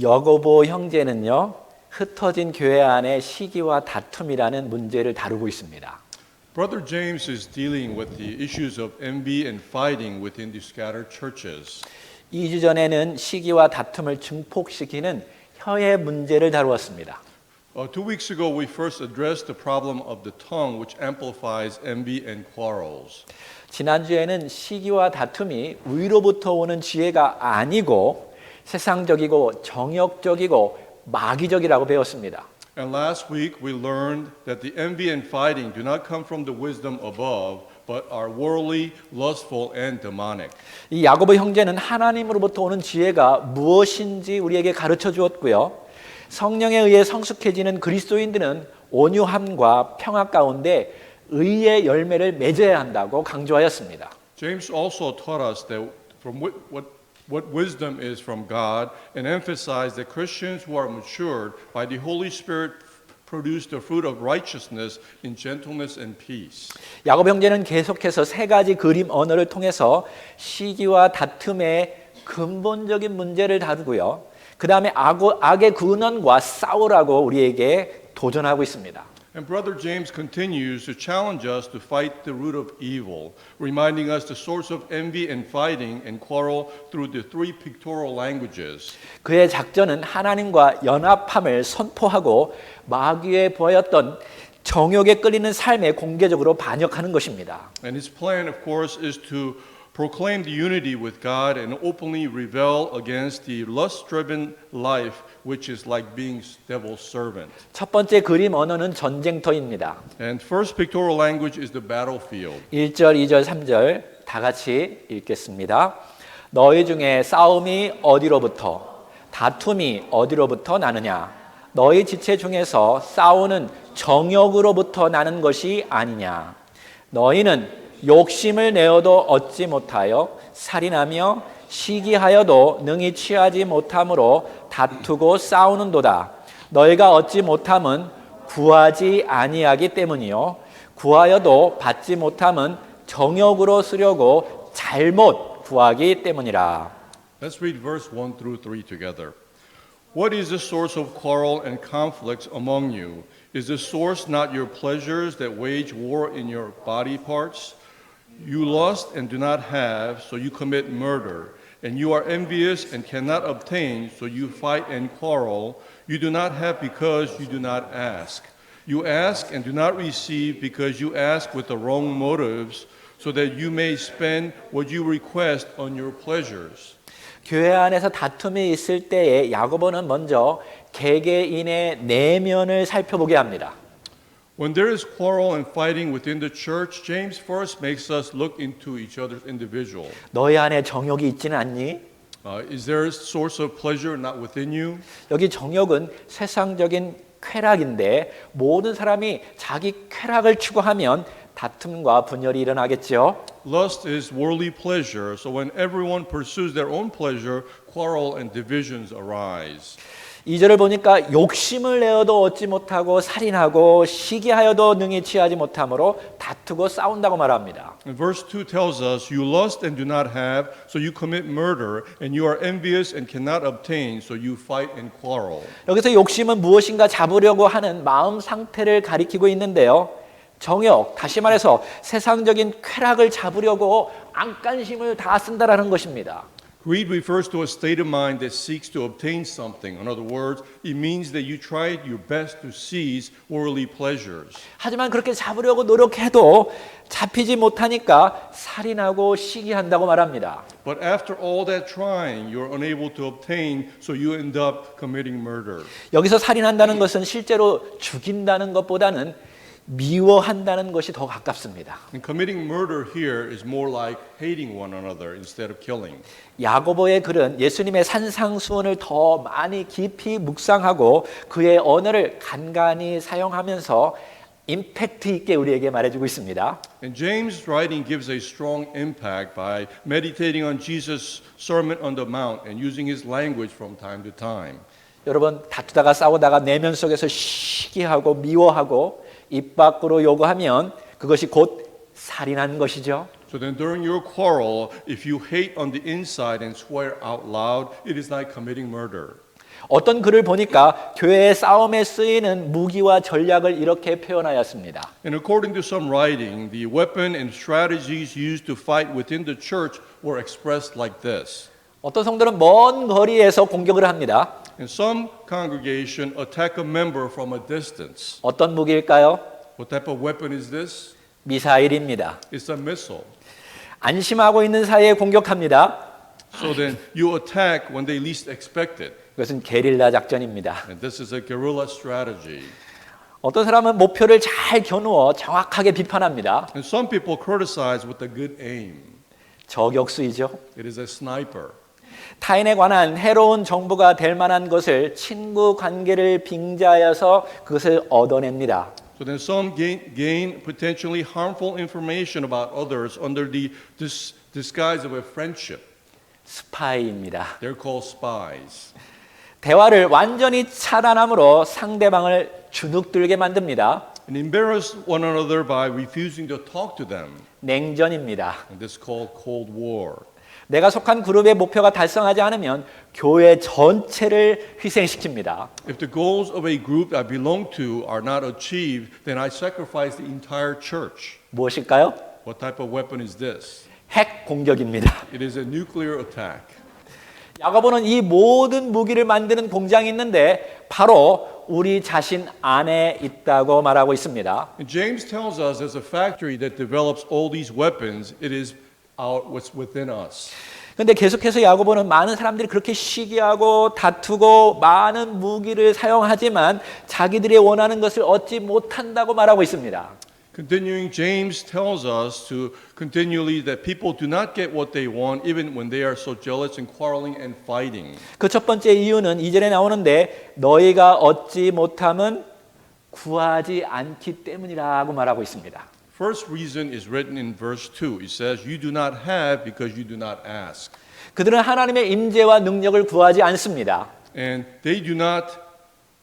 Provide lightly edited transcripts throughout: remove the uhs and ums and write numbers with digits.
야고보 형제는요, 흩어진 교회 안의 시기와 다툼이라는 문제를 다루고 있습니다. Brother James is dealing with the issues of envy and fighting within the scattered churches. 2주 전에는 시기와 다툼을 증폭시키는 혀의 문제를 다루었습니다. 2 weeks ago, we first addressed the problem of the tongue, which amplifies envy and quarrels. 지난주에는 시기와 다툼이 위로부터 오는 지혜가 아니고 세상적이고 정욕적이고 마귀적이라고 배웠습니다. And last week, we learned that the envy and fighting do not come from the wisdom above, but are worldly, lustful, and demonic. 이 야고보 형제는 하나님으로부터 오는 지혜가 무엇인지 우리에게 가르쳐 주었고요. 성령에 의해 성숙해지는 그리스도인들은 온유함과 평화 가운데 의의 열매를 맺어야 한다고 강조하였습니다. James also taught us that from what wisdom is from God, and emphasized that Christians who are matured by the Holy Spirit produce the fruit of righteousness in gentleness and peace. 야고보 형제는 계속해서 세 가지 그림 언어를 통해서 시기와 다툼의 근본적인 문제를 다루고요. 그 다음에 악의 근원과 싸우라고 우리에게 도전하고 있습니다. And Brother James continues to challenge us to fight the root of evil, reminding us the source of envy and fighting and quarrel through the three pictorial languages. 그의 작전은 하나님과 연합함을 선포하고 마귀에 보였던 정욕에 끌리는 삶에 공개적으로 반역하는 것입니다. And his plan, of course, is to proclaim the unity with God and openly rebel against the lust-driven life, which is like being devil's servant. 첫 번째 그림 언어는 전쟁터입니다. And first pictorial language is the battlefield. 1절, 2절, 3절 다 같이 읽겠습니다. 너희 중에 싸움이 어디로부터, 다툼이 어디로부터 나느냐? 너희 지체 중에서 싸우는 정욕으로부터 나는 것이 아니냐? 너희는 욕심을 내어도 얻지 못하여 살인하며 시기하여도 능히 취하지 못함으로 다투고 싸우는도다. 너희가 얻지 못함은 구하지 아니하기 때문이요 구하여도 받지 못함은 정욕으로 쓰려고 잘못 구하기 때문이라. Let's read verse 1 through 3 together. What is the source of quarrel and conflicts among you? Is the source not your pleasures that wage war in your body parts? You lust and do not have, so you commit murder. And you are envious and cannot obtain, so you fight and quarrel. You do not have because you do not ask. You ask and do not receive because you ask with the wrong motives, so that you may spend what you request on your pleasures. 교회 안에서 다툼이 있을 때에 야고보는 먼저 개개인의 내면을 살펴보게 합니다. When there is quarrel and fighting within the church, James first makes us look into each other's individual. 너희 안에 정욕이 있지는 않니? Is there a source of pleasure not within you? 여기 정욕은 세상적인 쾌락인데 모든 사람이 자기 쾌락을 추구하면 다툼과 분열이 일어나겠죠. Lust is worldly pleasure, so when everyone pursues their own pleasure, quarrel and divisions arise. 2절을 보니까 욕심을 내어도 얻지 못하고 살인하고 시기하여도 능히 취하지 못함으로 다투고 싸운다고 말합니다. And verse 2 tells us, You lust and do not have, so you commit murder, and you are envious and cannot obtain, so you fight and quarrel. 여기서 욕심은 무엇인가 잡으려고 하는 마음 상태를 가리키고 있는데요. 정욕, 다시 말해서 세상적인 쾌락을 잡으려고 안간힘을 다 쓴다라는 것입니다. Greed refers to a state of mind that seeks to obtain something. In other words, it means that you tried your best to seize worldly pleasures. 하지만 그렇게 잡으려고 노력해도 잡히지 못하니까 살인하고 시기한다고 말합니다. But after all that trying, you're unable to obtain, so you end up committing murder. 여기서 살인한다는 것은 실제로 죽인다는 것보다는 미워한다는 것이 더 가깝습니다. And committing murder here is more like hating one another instead of killing. 야고보의 글은 예수님의 산상수훈을 더 많이 깊이 묵상하고 그의 언어를 간간히 사용하면서 임팩트 있게 우리에게 말해주고 있습니다. And James' writing gives a strong impact by meditating on Jesus' Sermon on the Mount and using his language from time to time. 여러분 다투다가 싸우다가 내면 속에서 시기하고 미워하고 입 밖으로 요구하면 그것이 곧 살인한 것이죠. So then during your quarrel, if you hate on the inside and swear out loud, it is like committing murder. 어떤 글을 보니까 교회의 싸움에 쓰이는 무기와 전략을 이렇게 표현하였습니다. And according to some writing, the weapon and strategies used to fight within the church were expressed like this. 어떤 성도는 먼 거리에서 공격을 합니다. And some congregation attack a member from a distance. 어떤 무기일까요? What type of weapon is this? 미사일입니다. It's a missile. 안심하고 있는 사이에 공격합니다. So then you attack when they least expect it. 이것은 게릴라 작전입니다. And this is a guerrilla strategy. 어떤 사람은 목표를 잘 겨누어 정확하게 비판합니다. And some people criticize with a good aim. 저격수이죠. It is a sniper. 타인에 관한 해로운 정보가 될 만한 것을 친구 관계를 빙자하여서 그것을 얻어냅니다. So then some gain potentially harmful information about others under the disguise of a friendship. 스파이입니다. They're called spies. 대화를 완전히 차단함으로 상대방을 주눅들게 만듭니다. And embarrass one another by refusing to talk to them. 냉전입니다. And this is called Cold War. 내가 속한 그룹의 목표가 달성하지 않으면 교회 전체를 희생시킵니다. If the goals of a group I belong to are not achieved, then I sacrifice the entire church. 무엇일까요? What type of weapon is this? 핵 공격입니다. It is a nuclear attack. 야고보는 이 모든 무기를 만드는 공장이 있는데 바로 우리 자신 안에 있다고 말하고 있습니다. And James tells us there's a factory that develops all these weapons. It is what's within us. 그런데 계속해서 야고보는 많은 사람들이 그렇게 시기하고 다투고 많은 무기를 사용하지만 자기들이 원하는 것을 얻지 못한다고 말하고 있습니다. Continuing, James tells us to continually that people do not get what they want even when they are so jealous and quarreling and fighting. 그 첫 번째 이유는 2절에 나오는데 너희가 얻지 못함은 구하지 않기 때문이라고 말하고 있습니다. First reason is written in verse 2. It says, "You do not have because you do not ask." 그들은 하나님의 임재와 능력을 구하지 않습니다. And they do not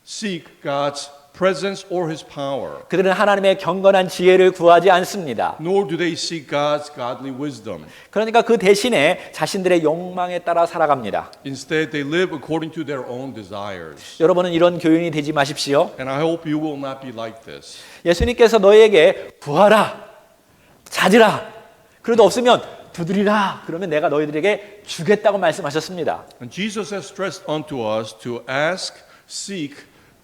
seek God's presence or His power. 그들은 하나님의 경건한 지혜를 구하지 않습니다. Nor do they seek God's godly wisdom. 그러니까 그 대신에 자신들의 욕망에 따라 살아갑니다. Instead, they live according to their own desires. 여러분은 이런 교인이 되지 마십시오. And I hope you will not be like this. 예수님께서 너희에게 구하라, 찾으라, 그래도 없으면 두드리라, 그러면 내가 너희들에게 주겠다고 말씀하셨습니다. And Jesus has stressed unto us to ask, seek,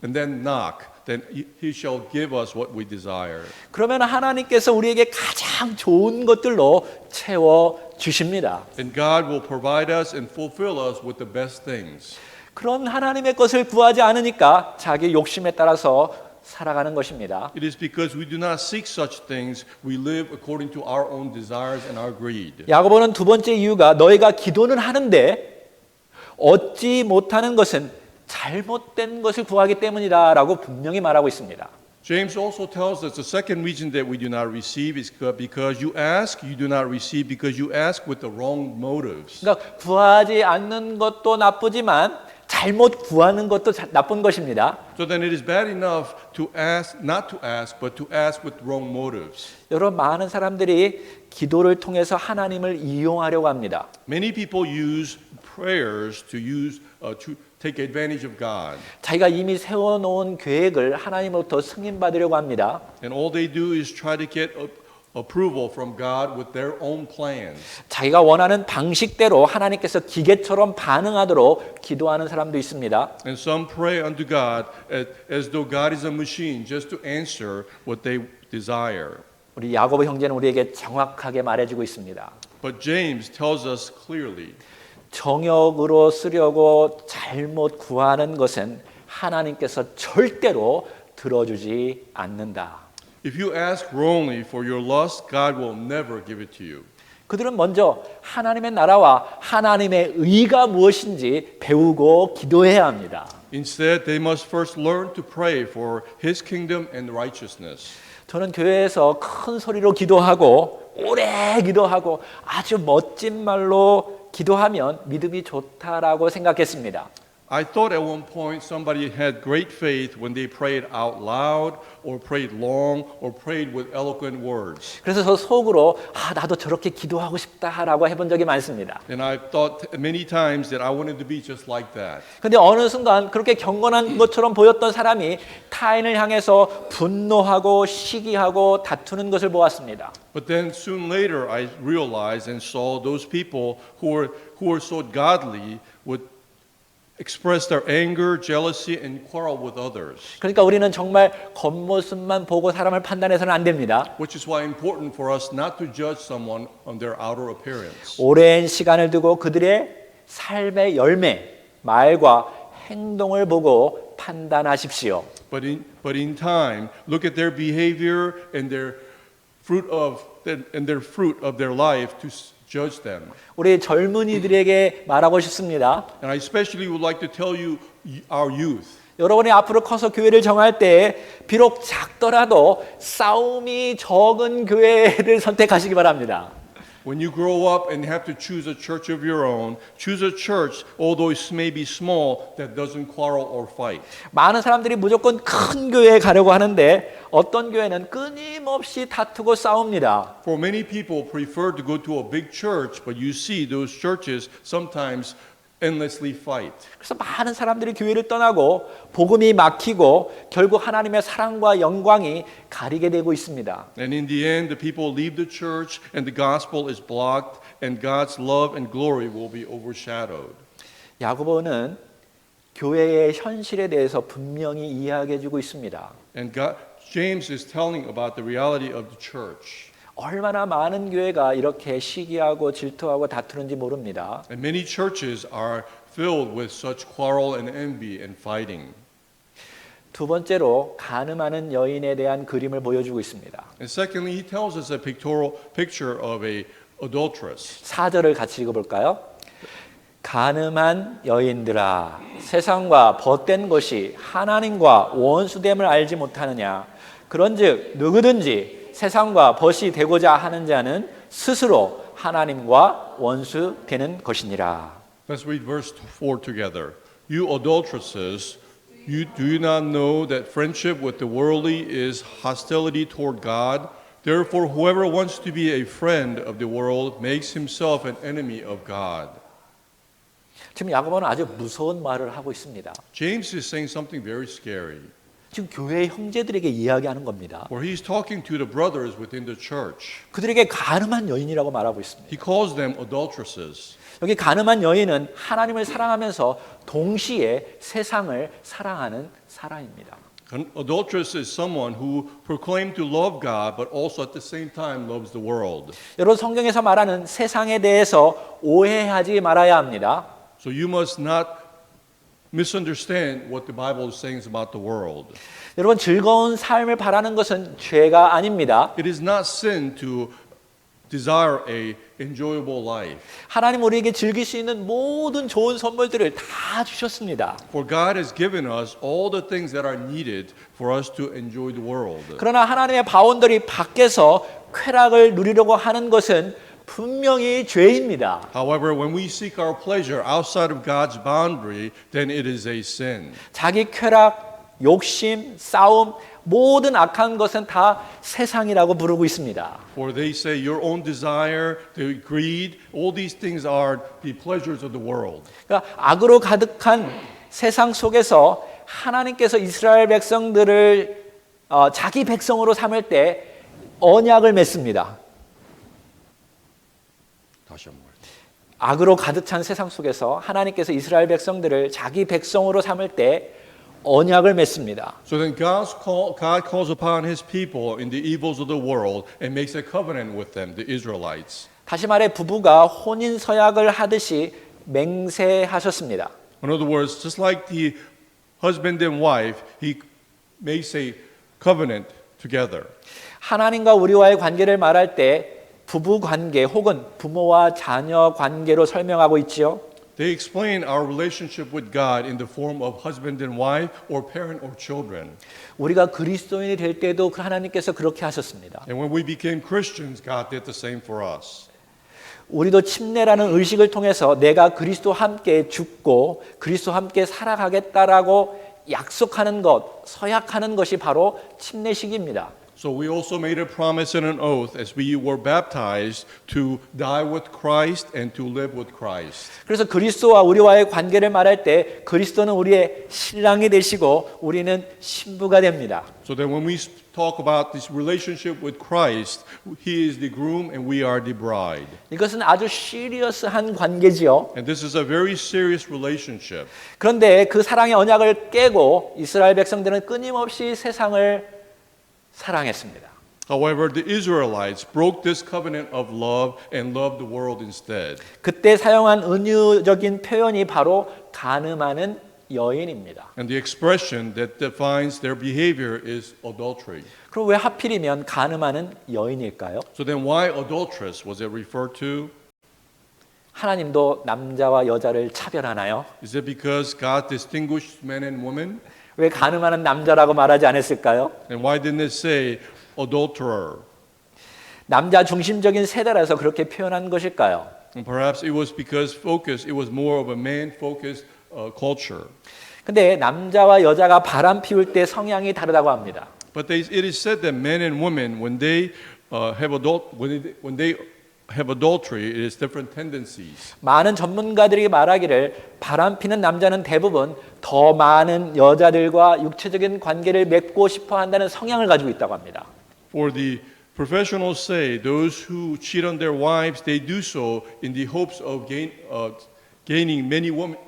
and then knock. Then He shall give us what we desire. 그러면 하나님께서 우리에게 가장 좋은 것들로 채워 주십니다. And God will provide us and fulfill us with the best things. 그런 하나님의 것을 구하지 않으니까 자기 욕심에 따라서 살아가는 것입니다. It is because we do not seek such things, we live according to our own desires and our greed. 야고보는 두 번째 이유가 너희가 기도는 하는데 얻지 못하는 것은 잘못된 것을 구하기 때문이다라고 분명히 말하고 있습니다. James also tells us the second reason that we do not receive is because you ask, you do not receive because you ask with the wrong motives. 그러니까 구하지 않는 것도 나쁘지만 잘못 구하는 것도 나쁜 것입니다. So then it is bad enough to ask, not to ask, but to ask with wrong motives. 여러분 많은 사람들이 기도를 통해서 하나님을 이용하려고 합니다. Many people use prayers to take advantage of God. 자기가 이미 세워놓은 계획을 하나님으로부터 승인받으려고 합니다. And all they do is try to get approval from God with their own plans. 자기가 원하는 방식대로 하나님께서 기계처럼 반응하도록 기도하는 사람도 있습니다. And some pray unto God as though God is a machine just to answer what they desire. 우리 야고보 형제는 우리에게 정확하게 말해주고 있습니다. But James tells us clearly, 정욕으로 쓰려고 잘못 구하는 것은 하나님께서 절대로 들어주지 않는다. if you ask wrongly for your lust, God will never give it to you. 그들은 먼저 하나님의 나라와 하나님의 의가 무엇인지 배우고 기도해야 합니다. Instead, they must first learn to pray for His kingdom and righteousness. 저는 교회에서 큰 소리로 기도하고 오래 기도하고 아주 멋진 말로 기도하면 믿음이 좋다라고 생각했습니다. I thought at one point somebody had great faith when they prayed out loud or prayed long or prayed with eloquent words. 그래서 저 속으로 나도 저렇게 기도하고 싶다라고 해본 적이 많습니다. And I've thought many times that I wanted to be just like that. 근데 어느 순간 그렇게 경건한 것처럼 보였던 사람이 타인을 향해서 분노하고 시기하고 다투는 것을 보았습니다. But then soon later I realized and saw those people who were so godly would express their anger, jealousy, and quarrel with others. 그러니까 우리는 정말 겉모습만 보고 사람을 판단해서는 안 됩니다. Which is why important for us not to judge someone on their outer appearance. 오랜 시간을 두고 그들의 삶의 열매, 말과 행동을 보고 판단하십시오. But in time, look at their behavior and their fruit of their life to judge them. 우리 젊은이들에게 말하고 싶습니다. And I especially would like to tell you, our youth. 여러분이 앞으로 커서 교회를 정할 때 비록 작더라도 싸움이 적은 교회를 선택하시기 바랍니다. When you grow up and have to choose a church of your own, choose a church, although it may be small, that doesn't quarrel or fight. 많은 사람들이 무조건 큰 교회에 가려고 하는데 어떤 교회는 끊임없이 다투고 싸웁니다. For many people prefer to go to a big church, but you see those churches sometimes endlessly fight. 그래서 많은 사람들이 교회를 떠나고 복음이 막히고 결국 하나님의 사랑과 영광이 가리게 되고 있습니다. And in the end, the people leave the church and the gospel is blocked and God's love and glory will be overshadowed. 야고보는 교회의 현실에 대해서 분명히 이야기해 주고 있습니다. And James is telling about the reality of the church. 얼마나 많은 교회가 이렇게 시기하고 질투하고 다투는지 모릅니다. And many churches are filled with such quarrel and envy and fighting. 두 번째로 간음하는 여인에 대한 그림을 보여주고 있습니다. And secondly, he tells us a pictorial picture of a adulteress. 4절을 같이 읽어볼까요? 간음한 여인들아 세상과 벗된 것이 하나님과 원수됨을 알지 못하느냐 그런즉 누구든지 세상과 벗이 되고자 하는 자는 스스로 하나님과 원수 되는 것이니라. Let's read verse 4 together. You adulteresses, do you not know that friendship with the worldly is hostility toward God? Therefore, whoever wants to be a friend of the world makes himself an enemy of God. 지금 야고보는 아주 무서운 말을 하고 있습니다. James is saying something very scary. 지금 교회의 형제들에게 이야기하는 겁니다. Where he's talking to the brothers within the church. 그들에게 간음한 여인이라고 말하고 있습니다. He calls them adulteresses. 여기 간음한 여인은 하나님을 사랑하면서 동시에 세상을 사랑하는 사람입니다. An adulteress is someone who proclaims to love God but also at the same time loves the world. 여러분 성경에서 말하는 세상에 대해서 오해하지 말아야 합니다. So you must not misunderstand what the Bible is saying about the world. 여러분 즐거운 삶을 바라는 것은 죄가 아닙니다. It is not sin to desire a enjoyable life. 하나님 우리에게 즐길 수 있는 모든 좋은 선물들을 다 주셨습니다. For God has given us all the things that are needed for us to enjoy the world. 그러나 하나님의 바운더리 밖에서 쾌락을 누리려고 하는 것은 분명히 죄입니다. However, when we seek our pleasure outside of God's boundary, then it is a sin. 자기 쾌락, 욕심, 싸움 모든 악한 것은 다 세상이라고 부르고 있습니다. For they say your own desire, the greed, all these things are the pleasures of the world. 그러니까 악으로 가득한 세상 속에서 하나님께서 이스라엘 백성들을 자기 백성으로 삼을 때 언약을 맺습니다. 다시 한번. 악으로 가득 찬 세상 속에서 하나님께서 이스라엘 백성들을 자기 백성으로 삼을 때 언약을 맺습니다. So then God calls upon His people in the evils of the world and makes a covenant with them, the Israelites. 다시 말해 부부가 혼인 서약을 하듯이 맹세하셨습니다. In other words, just like the husband and wife, He makes a covenant together. 하나님과 우리와의 관계를 말할 때 부부 관계 혹은 부모와 자녀 관계로 설명하고 있지요. They explain our relationship with God in the form of husband and wife or parent or children. 우리가 그리스도인이 될 때도 하나님께서 그렇게 하셨습니다. And when we became Christians, God did the same for us. 우리도 침례라는 의식을 통해서 내가 그리스도와 함께 죽고 그리스도와 함께 살아가겠다라고 약속하는 것, 서약하는 것이 바로 침례식입니다. So we also made a promise and an oath as we were baptized to die with Christ and to live with Christ. 그래서 그리스도와 우리와의 관계를 말할 때 그리스도는 우리의 신랑이 되시고 우리는 신부가 됩니다. So that when we talk about this relationship with Christ, He is the groom and we are the bride. 이것은 아주 시리어스한 관계지요. And this is a very serious relationship. 그런데 그 사랑의 언약을 깨고 이스라엘 백성들은 끊임없이 세상을 사랑했습니다. However, the Israelites broke this covenant of love and loved the world instead. 그때 사용한 은유적인 표현이 바로 간음하는 여인입니다. And the expression that defines their behavior is adultery. 그럼 왜 하필이면 간음하는 여인일까요? So then why adulteress was it referred to? 하나님도 남자와 여자를 차별하나요? Is it because God distinguished men and women? 왜 간음하는 남자라고 말하지 않았을까요? And why didn't it say adulterer? 남자 중심적인 세대라서 그렇게 표현한 것일까요? And perhaps it was because it was more of a man-focused culture. 근데 남자와 여자가 바람 피울 때 성향이 다르다고 합니다. But it is said that men and women, when they have adultery, it is different tendencies. 많은 전문가들이 말하기를 바람 피는 남자는 대부분 더 많은 여자들과 육체적인 관계를 맺고 싶어 한다는 성향을 가지고 있다고 합니다. For the professionals say those who cheat on their wives, they do so in the hopes of gaining many women.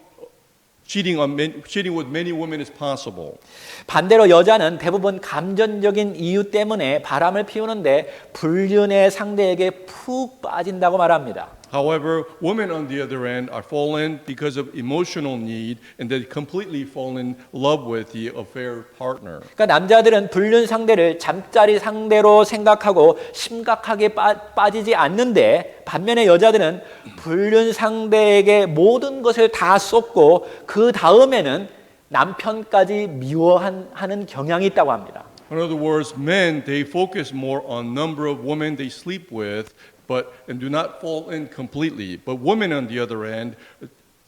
Cheating with many women is possible. 반대로 여자는 대부분 감정적인 이유 때문에 바람을 피우는데 불륜의 상대에게 푹 빠진다고 말합니다. However, women on the other end are fallen because of emotional need and they completely fall in love with the affair partner. 그러니까 남자들은 불륜 상대를 잠자리 상대로 생각하고 심각하게 빠지지 않는데 반면에 여자들은 불륜 상대에게 모든 것을 다 쏟고 그 다음에는 남편까지 미워하는 경향이 있다고 합니다. In other words, men they focus more on number of women they sleep with, and do not fall in completely. But women on the other end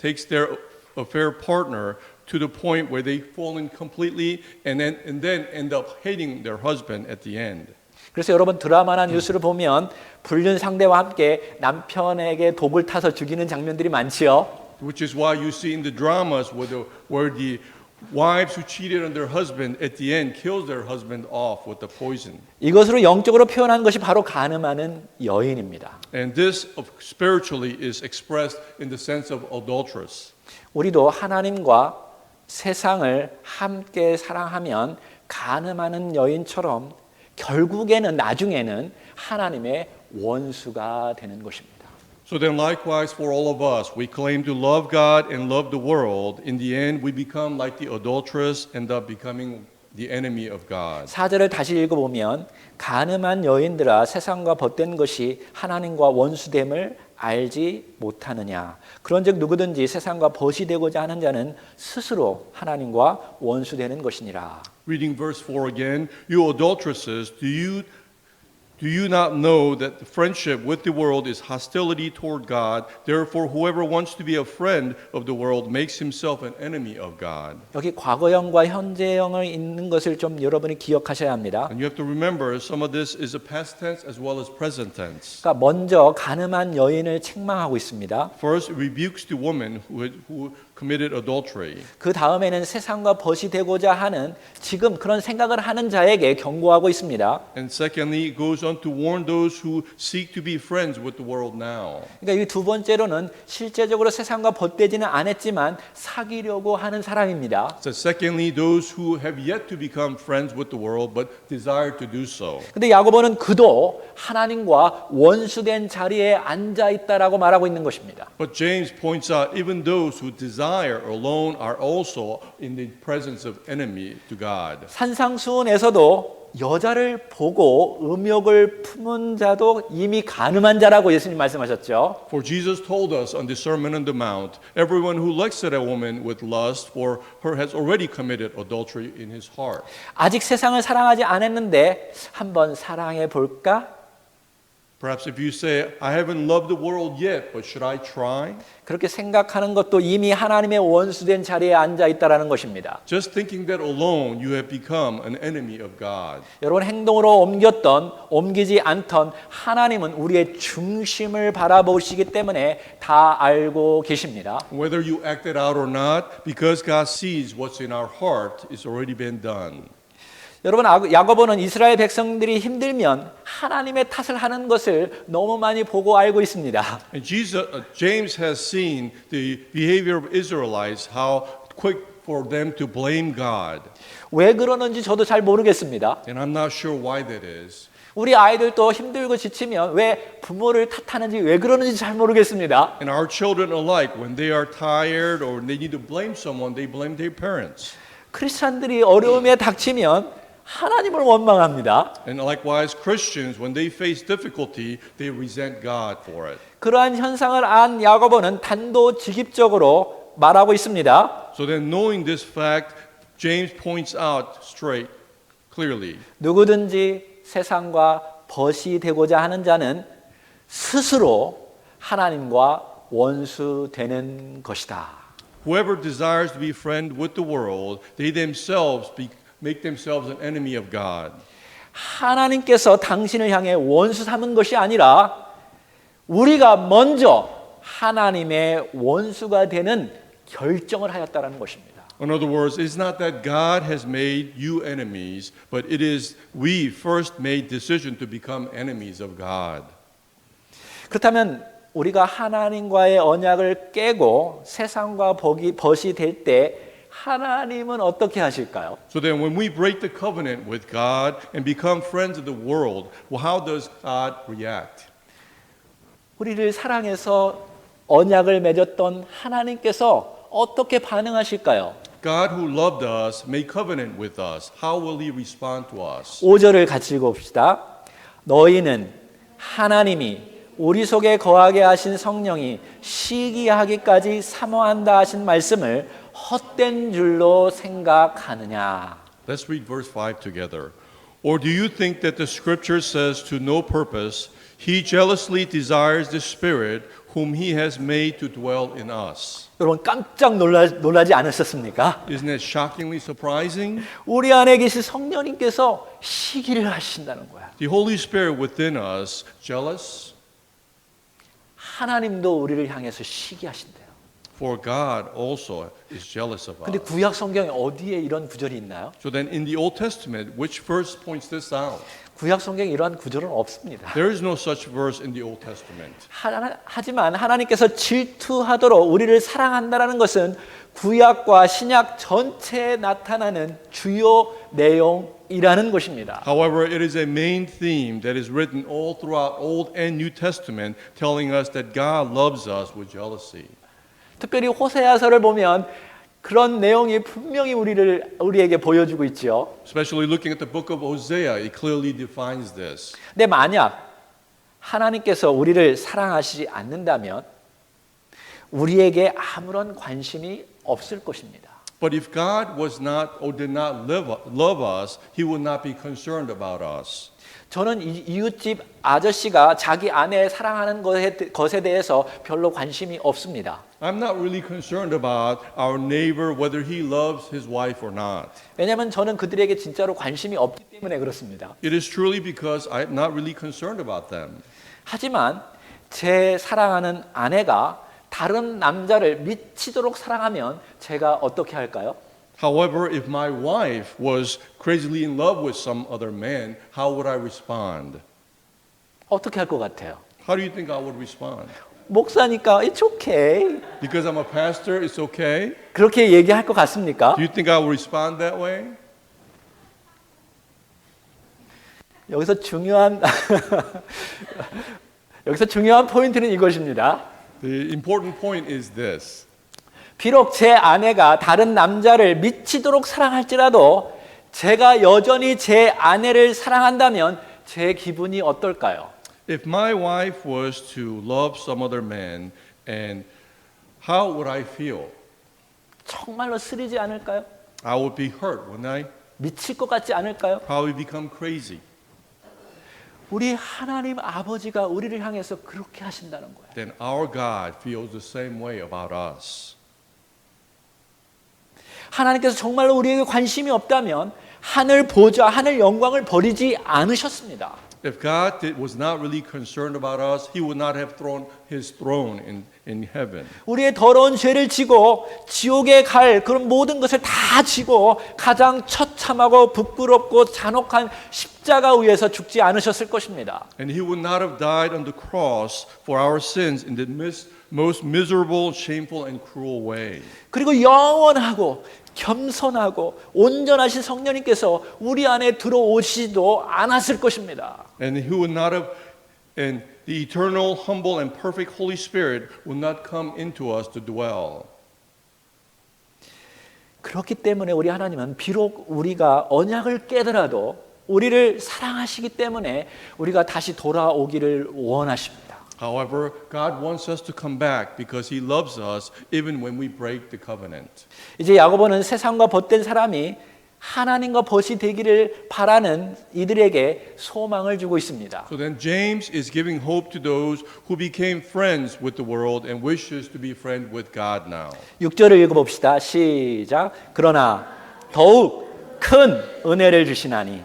takes their affair partner to the point where they fall in completely and then end up hating their husband at the end. 그래서 여러분 드라마나 뉴스를 보면 불륜 상대와 함께 남편에게 독을 타서 죽이는 장면들이 많지요. Which is why you see in the dramas where the wives who cheated on their husband at the end kills their husband off with the poison. 이것으로 영적으로 표현한 것이 바로 간음하는 여인입니다. And this spiritually is expressed in the sense of adulteress. 우리도 하나님과 세상을 함께 사랑하면 간음하는 여인처럼 결국에는 나중에는 하나님의 원수가 되는 것입니다. So then likewise for all of us, we claim to love God and love the world. In the end, we become like the adulteress, end up becoming the enemy of God. 4절을 다시 읽어보면 간음한 여인들아 세상과 벗된 것이 하나님과 원수됨을 알지 못하느냐. 그런즉 누구든지 세상과 벗이 되고자 하는 자는 스스로 하나님과 원수되는 것이니라. Reading verse 4 again, you adulteresses, do you not know that the friendship with the world is hostility toward God? Therefore, whoever wants to be a friend of the world makes himself an enemy of God. 여기 과거형과 현재형을 있는 것을 좀 여러분이 기억하셔야 합니다. And you have to remember some of this is a past tense as well as present tense. 그러니까 먼저 간음한 여인을 책망하고 있습니다. First, it rebukes the woman who committed adultery. 그 다음에는 세상과 벗이 되고자 하는 지금 그런 생각을 하는 자에게 경고하고 있습니다. And secondly, it goes on to warn those who seek to be friends with the world now. 그러니까 이 두 번째로는 실제적으로 세상과 벗되지는 않았지만 사귀려고 하는 사람입니다. So secondly, those who have yet to become friends with the world but desire to do so. 근데 야고보는 그도 하나님과 원수된 자리에 앉아 있다라고 말하고 있는 것입니다. But James points out even those who desire alone are also in the presence of enemy to God. 산상수훈에서도 여자를 보고 음욕을 품은 자도 이미 간음한 자라고 예수님 말씀하셨죠. For Jesus told us on the Sermon on the Mount, everyone who looks at a woman with lust for her has already committed adultery in his heart. 아직 세상을 사랑하지 않았는데 한번 사랑해 볼까? Perhaps if you say, I haven't loved the world yet, but should I try? 그렇게 생각하는 것도 이미 하나님의 원수된 자리에 앉아 있다라는 것입니다. Just thinking that alone, you have become an enemy of God. 여러분 행동으로 옮겼던 옮기지 않던 하나님은 우리의 중심을 바라보시기 때문에 다 알고 계십니다. Whether you act it out or not, because God sees what's in our heart, it's already been done. 여러분 야고보는 이스라엘 백성들이 힘들면 하나님의 탓을 하는 것을 너무 많이 보고 알고 있습니다. And James has seen the behavior of Israelites, how quick for them to blame God. 왜 그러는지 저도 잘 모르겠습니다. And I'm not sure why that is. 우리 아이들도 힘들고 지치면 왜 부모를 탓하는지 왜 그러는지 잘 모르겠습니다. And our children alike, when they are tired or they need to blame someone, they blame their parents. 크리스찬들이 어려움에 닥치면 하나님을 원망합니다. And likewise, Christians, when they face difficulty, they resent God for it. 그러한 현상을 안 야고보는 단도직입적으로 말하고 있습니다. So then, knowing this fact, James points out straight, clearly, 누구든지 세상과 벗이 되고자 하는 자는 스스로 하나님과 원수되는 것이다. whoever desires to be friend with the world, they themselves make themselves an enemy of God. 하나님께서 당신을 향해 원수 삼은 것이 아니라 우리가 먼저 하나님의 원수가 되는 결정을 하였다라는 것입니다. In other words, it's not that God has made you enemies, but it is we first made decision to become enemies of God. 그렇다면 우리가 하나님과의 언약을 깨고 세상과 벗이 될 때 하나님은 어떻게 하실까요? So then when we break the covenant with God and become friends of the world, well, how does God react? 우리를 사랑해서 언약을 맺었던 하나님께서 어떻게 반응하실까요? God who loved us made covenant with us. How will he respond to us? 5절을 같이 읽어봅시다. 너희는 하나님이 우리 속에 거하게 하신 성령이 시기하기까지 사모한다 하신 말씀을 헛된 줄로 생각하느냐? Let's read verse 5 together. Or do you think that the scripture says to no purpose, he jealously desires the Spirit whom he has made to dwell in us? 여러분 깜짝 놀라지 않으셨습니까? Isn't that shockingly surprising? 우리 안에 계신 성령님께서 시기를 하신다는 거야. The Holy Spirit within us, jealous? 하나님도 우리를 향해서 시기하신대요. For God also is jealous of 근데 us. 구약 성경에 어디에 이런 구절이 있나요? So then in the Old Testament, which verse points this out? 구약 성경에 이러한 구절은 없습니다. There is no such verse in the Old Testament. 하지만 하나님께서 질투하도록 우리를 사랑한다라는 것은 구약과 신약 전체에 나타나는 주요 내용이라는 것입니다. However, it is a main theme that is written all throughout Old and New Testament, telling us that God loves us with jealousy. 특별히 호세아서를 보면 그런 내용이 분명히 우리에게 보여주고 있죠. Especially looking at the book of Hosea, it clearly defines this. 근데 만약 하나님께서 우리를 사랑하시지 않는다면 우리에게 아무런 관심이 없을 것입니다. But if God was not or did not love us, He would not be concerned about us. 저는 이웃집 아저씨가 자기 아내 사랑하는 것에 대해서 별로 관심이 없습니다. I'm not really concerned about our neighbor, whether he loves his wife or not. 왜냐하면 저는 그들에게 진짜로 관심이 없기 때문에 그렇습니다. It is truly because I'm not really concerned about them. 하지만 제 사랑하는 아내가 다른 남자를 미치도록 사랑하면 제가 어떻게 할까요? However, if my wife was crazily in love with some other man, how would I respond? 어떻게 할 것 같아요? How do you think I would respond? 목사니까 it's okay. Because I'm a pastor, it's okay? 그렇게 얘기할 것 같습니까? Do you think I would respond that way? 여기서 중요한 포인트는 이것입니다. The important point is this. 비록 제 아내가 다른 남자를 미치도록 사랑할지라도 제가 여전히 제 아내를 사랑한다면 제 기분이 어떨까요? If my wife was to love some other man, and how would I feel? 정말로 쓰리지 않을까요? I would be hurt, wouldn't I? 미칠 것 같지 않을까요? Probably become crazy. 우리 하나님 아버지가 우리를 향해서 그렇게 하신다는 거예요. then our God feels the same way about us. 하나님께서 정말로 우리에게 관심이 없다면 하늘 보좌, 하늘 영광을 버리지 않으셨습니다. If God was not really concerned about us, He would not have thrown His throne in heaven. 우리의 더러운 죄를 지고 지옥에 갈 그런 모든 것을 다 지고 가장 처참하고 부끄럽고 잔혹한 십자가 위에서 죽지 않으셨을 것입니다. And He would not have died on the cross for our sins in the most miserable, shameful, and cruel way. 그리고 영원하고 겸손하고 온전하신 성령님께서 우리 안에 들어오시지도 않았을 것입니다. And He would not have, and the eternal, humble, and perfect Holy Spirit would not come into us to dwell. 그렇기 때문에 우리 하나님은 비록 우리가 언약을 깨더라도 우리를 사랑하시기 때문에 우리가 다시 돌아오기를 원하십니다. However, God wants us to come back because He loves us even when we break the covenant. 이제 야고보는 세상과 벗된 사람이 하나님과 벗이 되기를 바라는 이들에게 소망을 주고 있습니다. So then James is giving hope to those who became friends with the world and wishes to be friends with God now. 6절을 읽어봅시다. 시작. 그러나 더욱 큰 은혜를 주시나니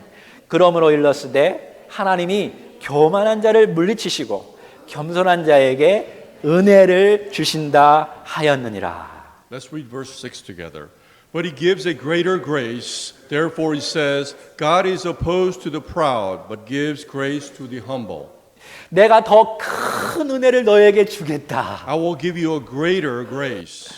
그러므로 일렀으되 하나님이 교만한 자를 물리치시고 겸손한 자에게 은혜를 주신다 하였느니라. Let's read verse 6 together. But He gives a greater grace. Therefore He says, God is opposed to the proud, but gives grace to the humble. 내가 더 큰 은혜를 너에게 주겠다. I will give you a greater grace.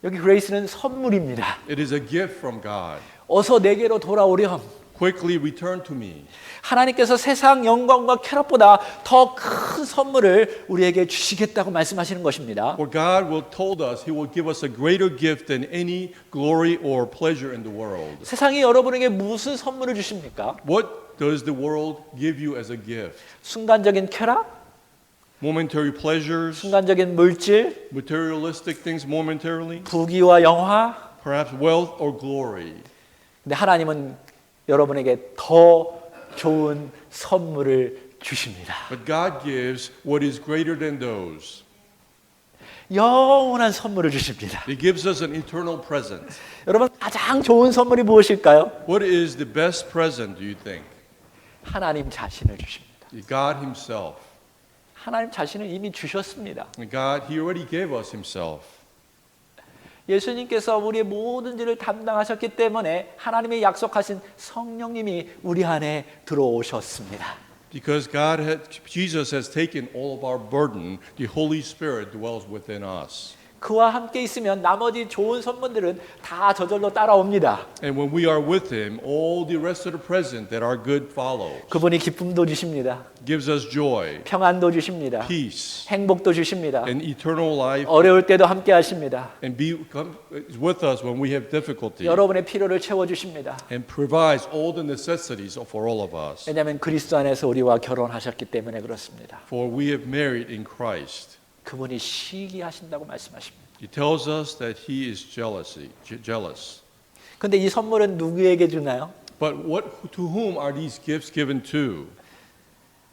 여기 그레이스는 선물입니다. It is a gift from God. 어서 내게로 돌아오렴. Quickly return to me. 하나님께서 세상 영광과 쾌락보다 더 큰 선물을 우리에게 주시겠다고 말씀하시는 것입니다. For God will told us He will give us a greater gift than any glory or pleasure in the world. 세상이 여러분에게 무슨 선물을 주십니까? What does the world give you as a gift? 순간적인 쾌락? Momentary pleasures, 순간적인 물질? materialistic things momentarily, 부귀와 영화? perhaps wealth or glory. 근데 하나님은 여러분에게 더 좋은 선물을 주십니다. But God gives what is greater than those. 영원한 선물을 주십니다. He gives us an eternal present. 여러분 가장 좋은 선물이 무엇일까요? What is the best present, do you think? 하나님 자신을 주십니다. God Himself. 하나님 자신을 이미 주셨습니다. And God, He already gave us Himself. 예수님께서 우리의 모든 죄를 담당하셨기 때문에 하나님의 약속하신 성령님이 우리 안에 들어오셨습니다. Because Jesus has taken all of our burden, the Holy Spirit dwells within us. 그와 함께 있으면 나머지 좋은 선물들은 다 저절로 따라옵니다. And when we are with Him, all the rest of the present that are good follows. 그분이 기쁨도 주십니다. Gives us joy, 평안도 주십니다. peace, 행복도 주십니다. and eternal life, 어려울 때도 함께 하십니다. and is with us when we have difficulty, 여러분의 필요를 채워 주십니다. and provides all the necessities for all of us. 왜냐하면 그리스도 안에서 우리와 결혼하셨기 때문에 그렇습니다. For we have married in Christ. 그분이 시기하신다고 말씀하십니다. He tells us that He is jealous. 근데 이 선물은 누구에게 주나요? But to whom are these gifts given to?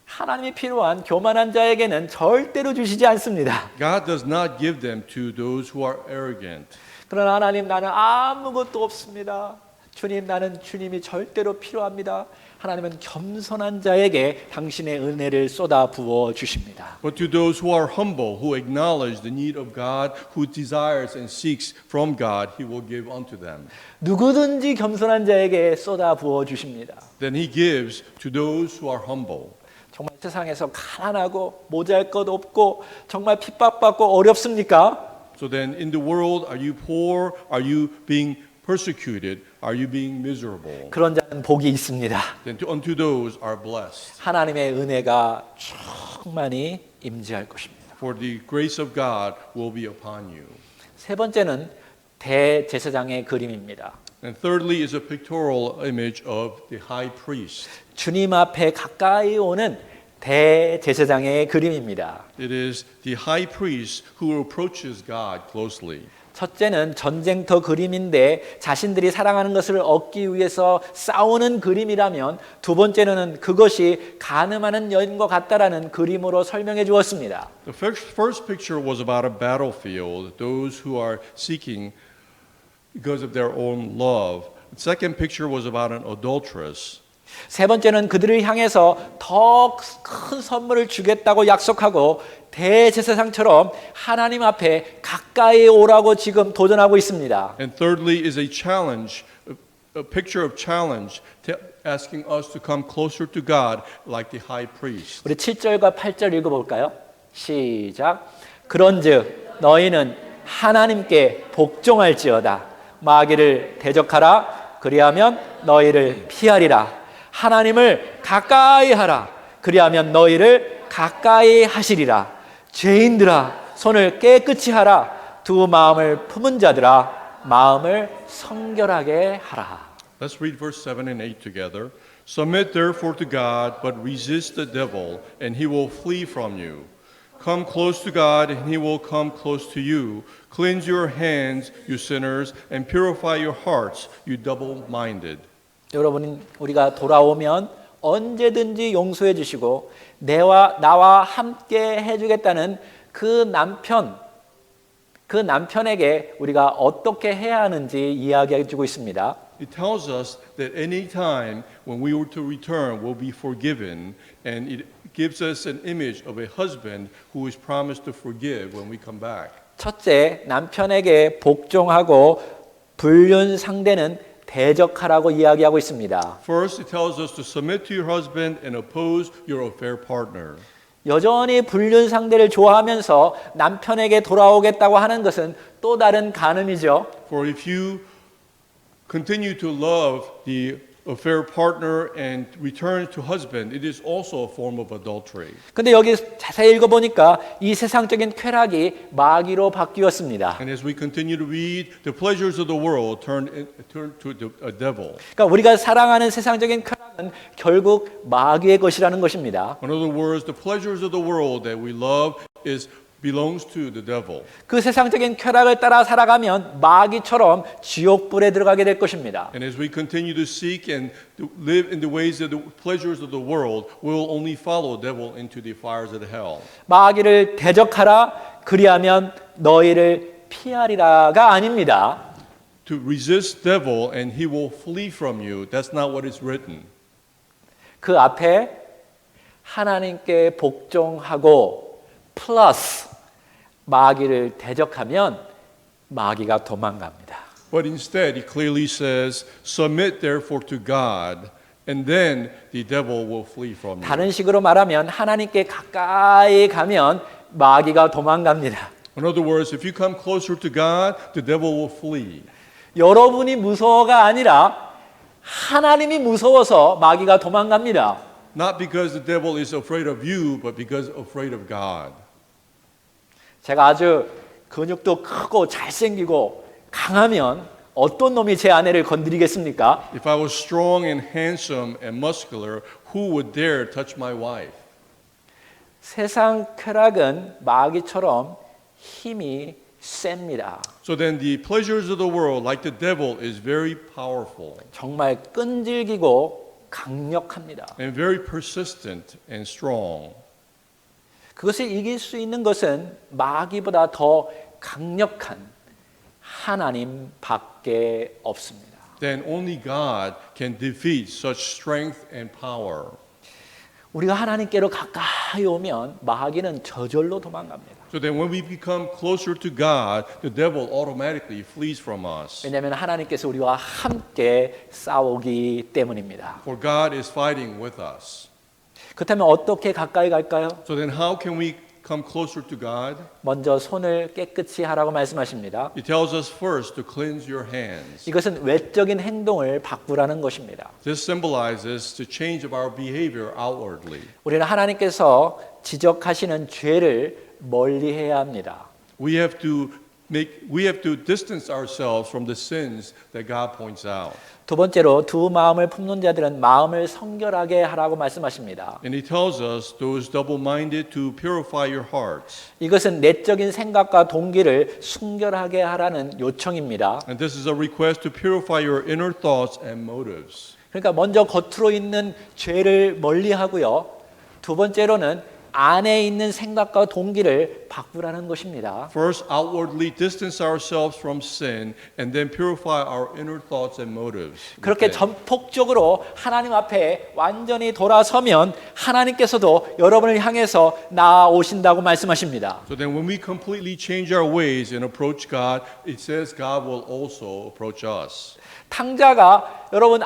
하나님이 필요한 교만한 자에게는 절대로 주시지 않습니다. God does not give them to those who are arrogant. 그러나 하나님 나는 아무것도 없습니다. 주님 나는 주님이 절대로 필요합니다. 하나님은 겸손한 자에게 당신의 은혜를 쏟아 부어 주십니다. But to those who are humble, who acknowledge the need of God, who desires and seeks from God, He will give unto them. 누구든지 겸손한 자에게 쏟아 부어 주십니다. Then He gives to those who are humble. 정말 세상에서 가난하고 모자랄 것 없고 정말 핍박받고 어렵습니까? So then in the world, are you poor? Are you being persecuted? Are you being miserable? 그런 자는 복이 있습니다. Then unto those are blessed. 하나님의 은혜가 충만히 임재할 것입니다. For the grace of God will be upon you. 세 번째는 대제사장의 그림입니다. And thirdly is a pictorial image of the high priest. 주님 앞에 가까이 오는 대제사장의 그림입니다. It is the high priest who approaches God closely. 첫째는 전쟁터 그림인데 자신들이 사랑하는 것을 얻기 위해서 싸우는 그림이라면 두 번째는 그것이 가늠하는 여인과 같다라는 그림으로 설명해 주었습니다. The first picture was about a battlefield, those who are seeking because of their own love. The second picture was about an adulteress. 세 번째는 그들을 향해서 더 큰 선물을 주겠다고 약속하고 대제사장처럼 하나님 앞에 가까이 오라고 지금 도전하고 있습니다. And thirdly is a challenge, a picture of challenge, asking us to come closer to God like the high priest. 우리 7절과 8절 읽어볼까요? 시작. 그런즉 너희는 하나님께 복종할지어다. 마귀를 대적하라. 그리하면 너희를 피하리라. 하나님을 가까이 하라. 그리하면 너희를 가까이 하시리라. 죄인들아 손을 깨끗이 하라. 두 마음을 품은 자들아 마음을 성결하게 하라. Let's read verse 7 and 8 together. Submit therefore to God, but resist the devil, and he will flee from you. Come close to God, and he will come close to you. Cleanse your hands, you sinners, and purify your hearts, you double-minded. 여러분 우리가 돌아오면 언제든지 용서해 주시고 나와 함께 해주겠다는 그 남편에게 우리가 어떻게 해야 하는지 이야기해 주고 있습니다. It tells us that any time when we were to return, we'll be forgiven, and it gives us an image of a husband who is promised to forgive when we come back. 첫째, 남편에게 복종하고 불륜 상대는 대적하라고 이야기하고 있습니다. First, it tells us to submit to your husband and oppose your affair partner. 여전히 불륜 상대를 좋아하면서 남편에게 돌아오겠다고 하는 것은 또 다른 간음이죠. For if you continue to love the affair partner and return to husband, it is also a form of adultery. 근데 여기 자세히 읽어보니까 이 세상적인 쾌락이 마귀로 바뀌었습니다. And as we continue to read, the pleasures of the world turn to a devil. 그러니까 우리가 사랑하는 세상적인 쾌락은 결국 마귀의 것이라는 것입니다. In other words, the pleasures of the world that we love belongs to the devil. 그 세상적인 쾌락을 따라 살아가면 마귀처럼 지옥불에 들어가게 될 것입니다. And as we continue to seek and to live in the ways of the pleasures of the world, we will only follow the devil into the fires of hell. 마귀를 대적하라. 그리하면 너희를 피하리라가 아닙니다. To resist devil and he will flee from you. That's not what is written. 그 앞에 하나님께 복종하고 플러스 마귀를 대적하면 마귀가 도망갑니다. But instead, he clearly says, submit therefore to God, and then the devil will flee from you. 다른 식으로 말하면 하나님께 가까이 가면 마귀가 도망갑니다. In other words, if you come closer to God, the devil will flee. 여러분이 무서워가 아니라 하나님이 무서워서 마귀가 도망갑니다. Not because the devil is afraid of you, but because afraid of God. 제가 아주 근육도 크고 잘생기고 강하면 어떤 놈이 제 아내를 건드리겠습니까? If I was strong and handsome and muscular, who would dare touch my wife? 세상 쾌락은 마귀처럼 힘이 셉니다. So then the pleasures of the world, like the devil, is very powerful 정말 끈질기고 강력합니다. and very persistent and strong. 그것을 이길 수 있는 것은 마귀보다 더 강력한 하나님밖에 없습니다. Then only God can defeat such strength and power. 우리가 하나님께로 가까이 오면 마귀는 저절로 도망갑니다. So then when we become closer to God, the devil automatically flees from us. 왜냐하면 하나님께서 우리와 함께 싸우기 때문입니다. For God is fighting with us. 그렇다면 어떻게 가까이 갈까요? So then how can we come closer to God? 먼저 손을 깨끗이 하라고 말씀하십니다. He tells us first to cleanse your hands. 이것은 외적인 행동을 바꾸라는 것입니다. This symbolizes the change of our behavior outwardly. 우리는 하나님께서 지적하시는 죄를 멀리해야 합니다. We have to we have to distance ourselves from the sins that God points out. 두 번째로 두 마음을 품는 자들은 마음을 성결하게 하라고 말씀하십니다. And he tells us, those double-minded, to purify your hearts. 이것은 내적인 생각과 동기를 순결하게 하라는 요청입니다. And this is a request to purify your inner thoughts and motives. 그러니까 먼저 겉으로 있는 죄를 멀리하고요. 두 번째로는 안에 있는 생각과 동기를 바꾸라는 것입니다. First, outwardly distance ourselves from sin, and then purify our inner thoughts and motives. 그렇게 within. 전폭적으로 하나님 앞에 완전히 돌아서면 하나님께서도 여러분을 향해서 나아오신다고 말씀하십니다. So then when we completely change our ways and approach God, it says God will also approach us. 탕자가 여러분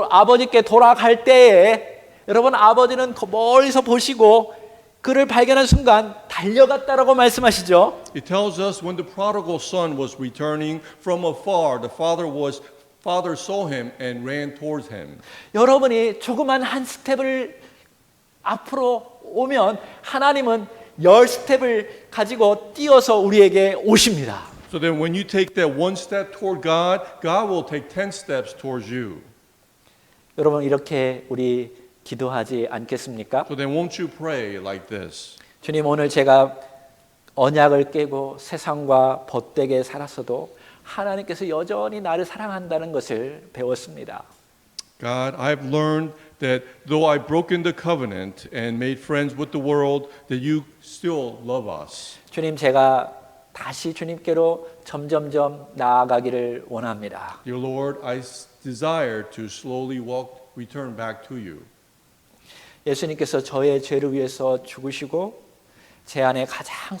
아버지께 돌아갈 때에 여러분 아버지는 멀리서 보시고 그를 발견한 순간 달려갔다라고 말씀하시죠. It tells us when the prodigal son was returning from afar, the father saw him and ran towards him. 여러분이 조그만 한 스텝을 앞으로 오면 하나님은 10스텝을 가지고 뛰어서 우리에게 오십니다. So then when you take that one step toward God, God will take 10 steps towards you. 여러분 이렇게 우리 기도하지 않겠습니까? So then won't you pray like this? 주님 오늘 제가 언약을 깨고 세상과 벗되게 살았어도 하나님께서 여전히 나를 사랑한다는 것을 배웠습니다. God, I've learned that though I've broken the covenant and made friends with the world, that you still love us. 주님 제가 다시 주님께로 점점점 나아가기를 원합니다. Dear Lord, I desire to slowly return back to you. 예수님께서 저의 죄를 위해서 죽으시고 제 안에 가장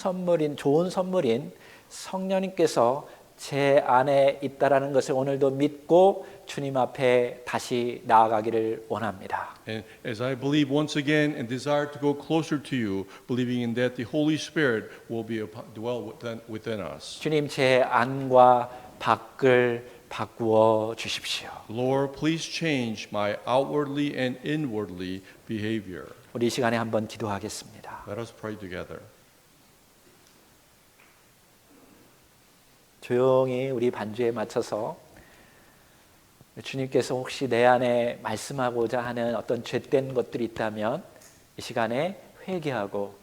좋은 선물인 성령님께서 제 안에 있다라는 것을 오늘도 믿고 주님 앞에 다시 나아가기를 원합니다. And as I believe once again and desire to go closer to you, believing in that the Holy Spirit will dwell within us. 주님 제 안과 밖을 바꾸어 주십시오. Lord, please change my outwardly and inwardly behavior. 우리 이 시간에 한번 기도하겠습니다. Let us pray together. 조용히 우리 반주에 맞춰서 주님께서 혹시 내 안에 말씀하고자 하는 어떤 죄된 것들이 있다면 이 시간에 회개하고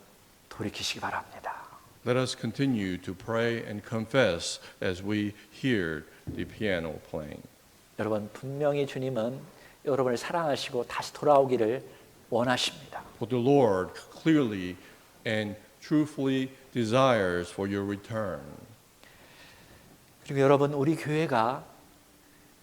돌이키시기 바랍니다. Let us continue to pray and confess as we hear the piano playing. 여러분 분명히 주님은 여러분을 사랑하시고 다시 돌아오기를 원하십니다. For the Lord clearly and truthfully desires for your return. 그리고 여러분 우리 교회가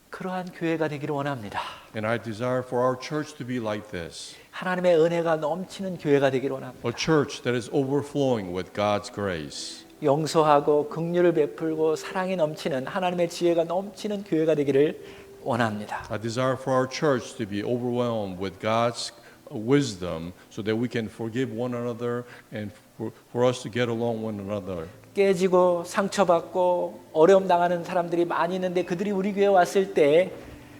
그러한 교회가 되기를 원합니다. And I desire for our church to be like this. 하나님의 은혜가 넘치는 교회가 되기를 원합니다. A church that is overflowing with God's grace. 용서하고 긍휼을 베풀고 사랑이 넘치는 하나님의 지혜가 넘치는 교회가 되기를 원합니다. I desire for our church to be overwhelmed with God's wisdom so that we can forgive one another and for us to get along one another. 깨지고 상처받고 어려움 당하는 사람들이 많이 있는데 그들이 우리 교회에 왔을 때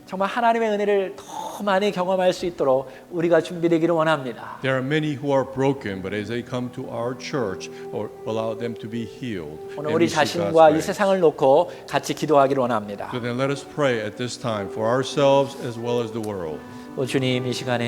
정말 하나님의 은혜를 더 많이 경험할 수 있도록 우리가 준비되기를 원합니다. There are many who are broken, but as they come to our church, or allow them to be healed. 오늘 and 우리 receive God's 자신과 이 grace. 세상을 놓고 같이 기도하기를 원합니다. So then let us pray at this time for ourselves as well as the world. 주님 이 시간에